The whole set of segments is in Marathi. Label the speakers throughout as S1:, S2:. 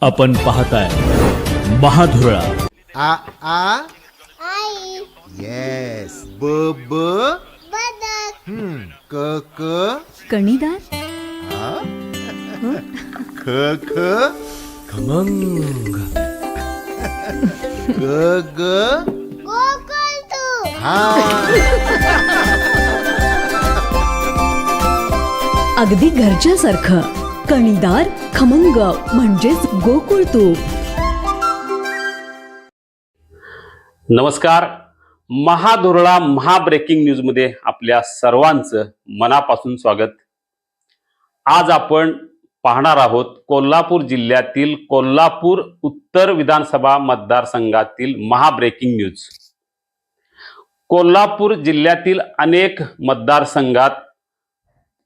S1: आपण पाहताय महाधुरळा.
S2: आ आ
S3: आई
S2: येस ब ब
S3: बदक
S2: क क
S4: कणीदार
S2: ख ख
S1: खमंग.
S2: ग ग
S3: गोकुळ तू
S2: हा
S4: अगदी घरच्यासारखं कणीदार खमंग म्हणजेच गोकुळ तूप.
S5: नमस्कार. महाधुरळा ब्रेकिंग न्यूजमध्ये आपल्या सर्वांचं मनापासून स्वागत. आज आपण पाहणार आहोत कोल्हापूर जिल्ह्यातील कोल्हापूर उत्तर विधानसभा मतदारसंघातील ब्रेकिंग न्यूज. कोल्हापूर जिल्ह्यातील अनेक मतदारसंघात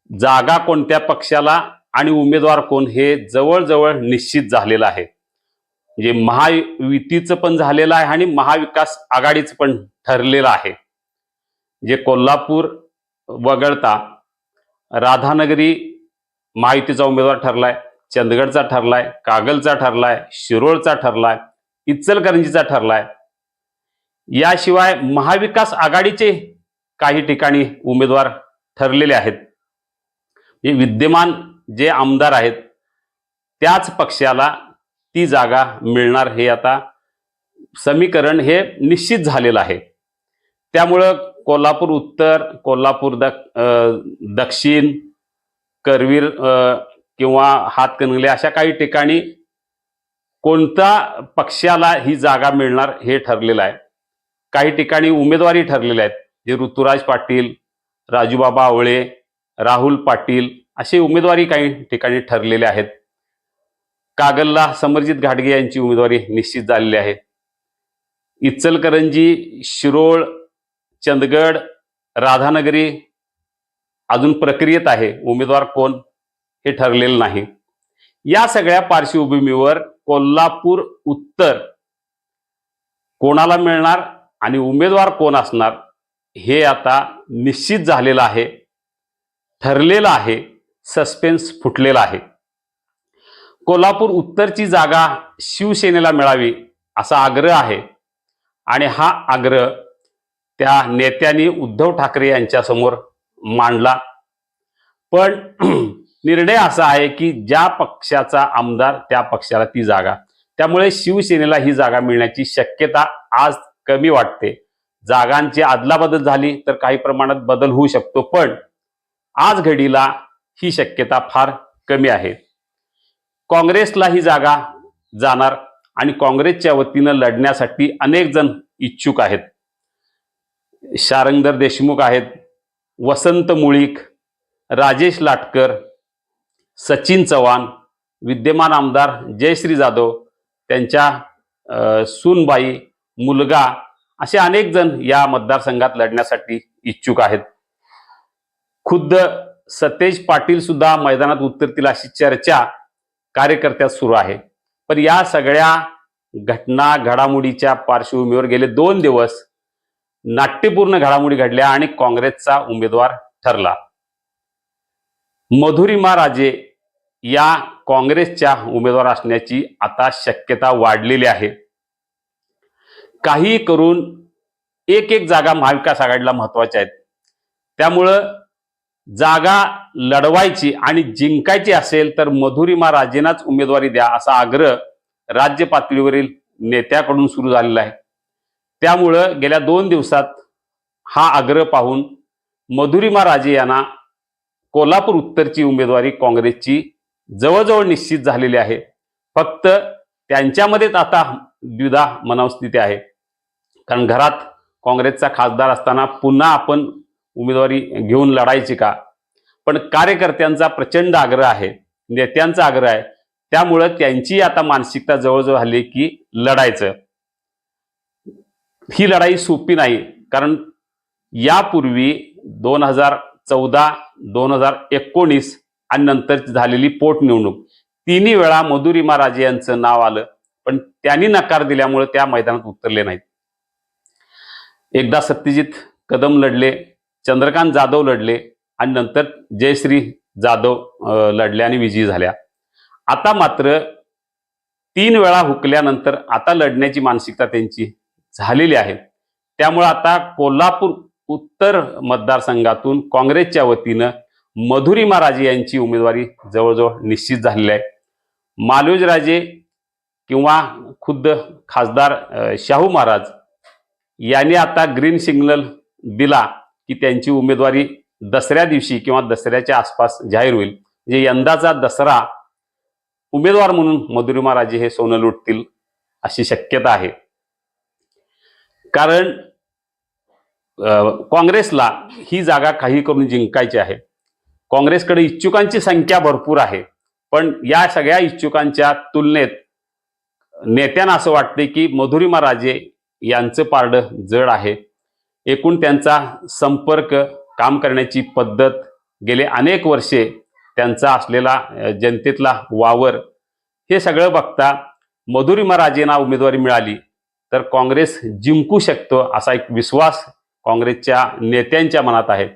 S5: जागा कोणत्या पक्षाला आणि उमेदवार कोण हे जवळजवळ निश्चित झालेलं आहे. म्हणजे महायुतीचं पण झालेलं आहे आणि महाविकास आघाडीचं पण ठरलेलं आहे. जे कोल्हापूर वगळता राधानगरी महायुतीचा उमेदवार ठरलाय, चंदगडचा ठरलाय, कागलचा ठरलाय, शिरोळचा ठरलाय, इचलकरंजीचा ठरलाय. याशिवाय महाविकास आघाडीचे काही ठिकाणी उमेदवार ठरलेले आहेत. हे विद्यमान जे आमदार आहेत त्याच पक्षाला ती जागा मिळणार हे आता समीकरण हे निश्चित झालेलं आहे. त्यामुळं कोल्हापूर उत्तर, कोल्हापूर दक्षिण, करवीर किंवा हातकणंगले अशा काही ठिकाणी कोणत्या पक्षाला ही जागा मिळणार हे ठरलेलं आहे. काही ठिकाणी उमेदवारी ठरलेल्या आहेत. जे ऋतुराज पाटील, राजूबाबा आवळे, राहुल पाटील असे उमेदवारी काही ठिकाणी ठरलेले आहेत. कागलला समरजित घाटगे यांची उमेदवारी निश्चित झालेली आहे. इचलकरंजी, शिरोळ, चंदगड, राधानगरी अजून प्रक्रियेत आहे. उमेदवार कोण हे ठरलेलं नाही. या सगळ्या पार्श्वभूमीवर कोल्हापूर उत्तर कोणाला मिळणार आणि उमेदवार कोण असणार हे आता निश्चित झालेलं आहे, ठरलेलं आहे. सस्पेन्स फुटलेला आहे. कोल्हापूर उत्तरची जागा शिवसेनेला मिळावी असा आग्रह आहे आणि हा आग्रह त्या नेत्यांनी उद्धव ठाकरे यांच्यासमोर मांडला. पण निर्णय असा आहे की ज्या पक्षाचा आमदार त्या पक्षाला ती जागा. त्यामुळे शिवसेनेला ही जागा मिळण्याची शक्यता आज कमी वाटते. जागांची अदलाबदल झाली तर काही प्रमाणात बदल होऊ शकतो, पण आज घडीला ही शक्यता फार कमी आहे. काँग्रेसला ही जागा जाणार आणि काँग्रेसच्या वतीनं लढण्यासाठी अनेक जण इच्छुक आहेत. शारंगधर देशमुख आहेत, वसंत मुळीक, राजेश लाटकर, सचिन चव्हाण, विद्यमान आमदार जयश्री जाधव, त्यांच्या सूनबाई, मुलगा असे अनेक जण या मतदारसंघात लढण्यासाठी इच्छुक आहेत. खुद्द सतेज पाटील सुद्धा मैदानात उतरतील अशी चर्चा कार्यकर्त्यात सुरू आहे. पण या सगळ्या घटना घडामोडीच्या पार्श्वभूमीवर गेले 2 दिवस नाट्यपूर्ण घडामोडी घडल्या आणि काँग्रेसचा उमेदवार ठरला. मधुरिमा राजे या काँग्रेसच्या उमेदवार असण्याची आता शक्यता वाढलेली आहे. काही करून एक जागा महाविकास आघाडीला महत्वाच्या आहेत. त्यामुळं जागा लढवायची आणि जिंकायची असेल तर मधुरिमा राजेंनाच उमेदवारी द्या असा आग्रह राज्य पातळीवरील नेत्याकडून सुरू झालेला आहे. त्यामुळं गेल्या 2 दिवसात हा आग्रह पाहून मधुरिमा राजे यांना कोल्हापूर उत्तरची उमेदवारी काँग्रेसची जवळजवळ निश्चित झालेली आहे. फक्त त्यांच्यामध्येच आता द्विधा मनस्थिती आहे. कारण घरात काँग्रेसचा खासदार असताना पुन्हा आपण उमेदवारी घेऊन लढायची का? पण कार्यकर्त्यांचा प्रचंड आग्रह आहे, नेत्यांचा आग्रह आहे. त्यामुळं त्यांची आता मानसिकता जवळजवळ झाली की लढायचं. ही लढाई सोपी नाही. कारण यापूर्वी 2014, 2019 आणि नंतर झालेली पोटनिवडणूक तिन्ही वेळा मधुरिमा राजे यांचं नाव आलं, पण त्यांनी नकार दिल्यामुळे त्या मैदानात उतरले नाहीत. एकदा सत्यजित कदम लढले, चंद्रकांत जाधव लढले आणि नंतर जयश्री जाधव लढल्या आणि विजयी झाल्या. आता मात्र 3 वेळा हुकल्यानंतर आता लढण्याची मानसिकता त्यांची झालेली आहे. त्यामुळे आता कोल्हापूर उत्तर मतदारसंघातून काँग्रेसच्या वतीनं मधुरिमा राजे यांची उमेदवारी जवळजवळ निश्चित झालेली आहे. मालोज राजे किंवा खुद्द खासदार शाहू महाराज यांनी आता ग्रीन सिग्नल दिला की त्यांची उमेदवारी दसऱ्या दिवशी किंवा दसऱ्याच्या आसपास जाहीर होईल. म्हणजे यंदाचा दसरा उमेदवार म्हणून मधुरिमा राजे हे सोनं लुटतील अशी शक्यता आहे. कारण काँग्रेसला ही जागा काही करून जिंकायची आहे. काँग्रेसकडे इच्छुकांची संख्या भरपूर आहे, पण या सगळ्या इच्छुकांच्या तुलनेत नेत्यांना असं वाटते की मधुरिमा राजे यांचं पारडं जड आहे. एकूण त्यांचा संपर्क, काम करण्याची पद्धत, गेले अनेक वर्षे त्यांचा असलेला जनतेतला वावर, हे सगळं बघता मधुरिमा राजेंना उमेदवारी मिळाली तर काँग्रेस जिंकू शकतो असा एक विश्वास काँग्रेसच्या नेत्यांच्या मनात आहे.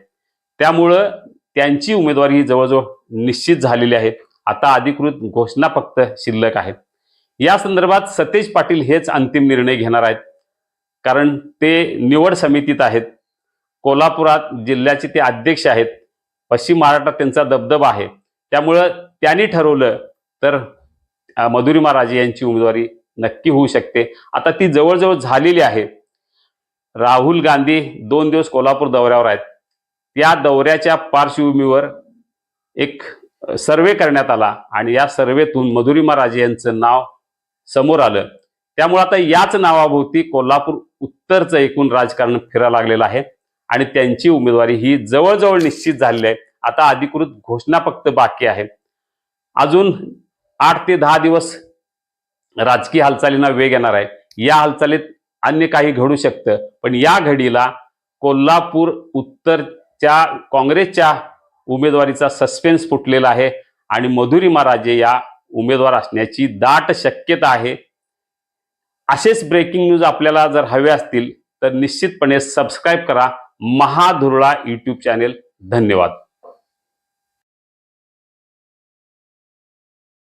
S5: त्यामुळं त्यांची उमेदवारी ही जवळजवळ निश्चित झालेली आहे. आता अधिकृत घोषणा फक्त शिल्लक आहेत. या संदर्भात सतेज पाटील हेच अंतिम निर्णय घेणार आहेत, कारण ते निवड समितीत आहेत. कोल्हापुरात जिल्ह्याचे ते अध्यक्ष आहेत. पश्चिम महाराष्ट्रात त्यांचा दबदबा आहे. त्यामुळं त्यांनी ठरवलं तर मधुरिमा राजे यांची उमेदवारी नक्की होऊ शकते. आता ती जवळजवळ झालेली आहे. राहुल गांधी 2 दिवस कोल्हापूर दौऱ्यावर आहेत. त्या दौऱ्याच्या पार्श्वभूमीवर एक सर्वे करण्यात आला आणि या सर्वेतून मधुरिमा राजे यांचं नाव समोर आलं. त्यामुळे आता याच नावाभोवती कोल्हापूर उत्तरचं एकूण राजकारण फिरायला लागलेलं आहे आणि त्यांची उमेदवारी ही जवळजवळ निश्चित झालेली आहे. आता अधिकृत घोषणा फक्त बाकी आहे. अजून 8 ते 10 दिवस राजकीय हालचालींना वेग येणार आहे. या हालचालीत अन्य काही घडू शकतं, पण या घडीला कोल्हापूर उत्तरच्या काँग्रेसच्या उमेदवारीचा सस्पेन्स फुटलेला आहे आणि मधुरिमा राजे या उमेदवार असण्याची दाट शक्यता आहे. असेच ब्रेकिंग न्यूज आपल्याला जर हवे असतील तर निश्चितपणे सबस्क्राईब करा महाधुरळा यूट्यूब चॅनेल. धन्यवाद.